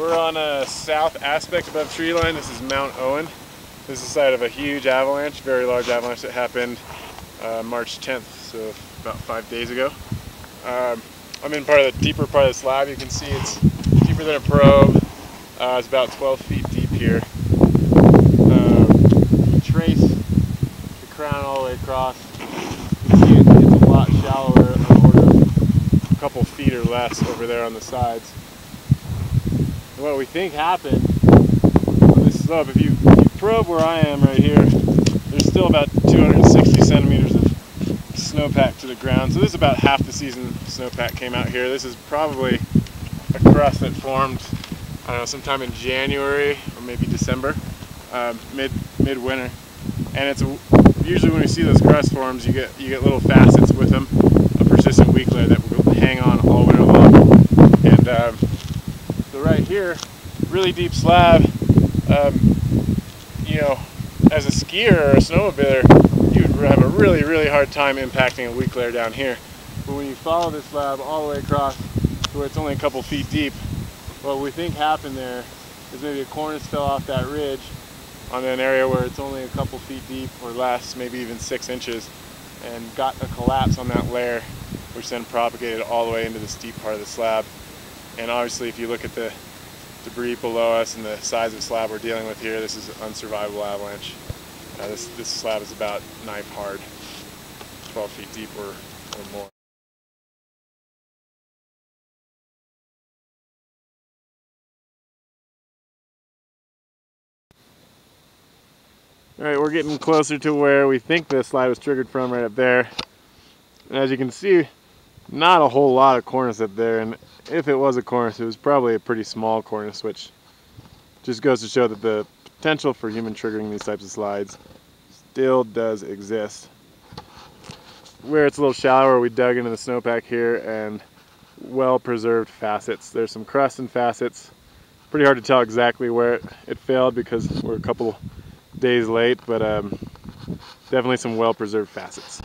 We're on a south aspect above tree line. This is Mount Owen. This is the site of a huge avalanche, very large avalanche that happened March 10th, so about 5 days ago. I'm in part of the deeper part of the slab. You can see it's deeper than a probe. It's about 12 feet deep here. You trace the crown all the way across. You can see it's a lot shallower, an order of a couple feet or less over there on the sides. And what we think happened on this slope, if you probe where I am right here, there's still about 260 centimeters of snowpack to the ground. So this is about half the season snowpack came out here. This is probably a crust that formed, I don't know, sometime in January or maybe December, mid-winter. And it's usually when we see those crust forms, you get little facets with them, a persistent weak layer that will hang on all winter long. And so right here, really deep slab. You know, as a skier or a snowmobiler, you would have a really hard time impacting a weak layer down here. But when you follow this slab all the way across to where it's only a couple feet deep, what we think happened there is maybe a cornice fell off that ridge on an area where it's only a couple feet deep or less, maybe even 6 inches, and got a collapse on that layer, which then propagated all the way into this deep part of the slab. And obviously, if you look at the debris below us and the size of slab we're dealing with here, this is an unsurvivable avalanche. This slab is about knife hard, 12 feet deep or more. Alright, we're getting closer to where we think the slide was triggered from, right up there. And as you can see, not a whole lot of cornice up there, and if it was a cornice, it was probably a pretty small cornice, which just goes to show that the potential for human triggering these types of slides still does exist. Where it's a little shallower, we dug into the snowpack here and well-preserved facets. There's some crust and facets. Pretty hard to tell exactly where it failed because we're a couple days late, but definitely some well-preserved facets.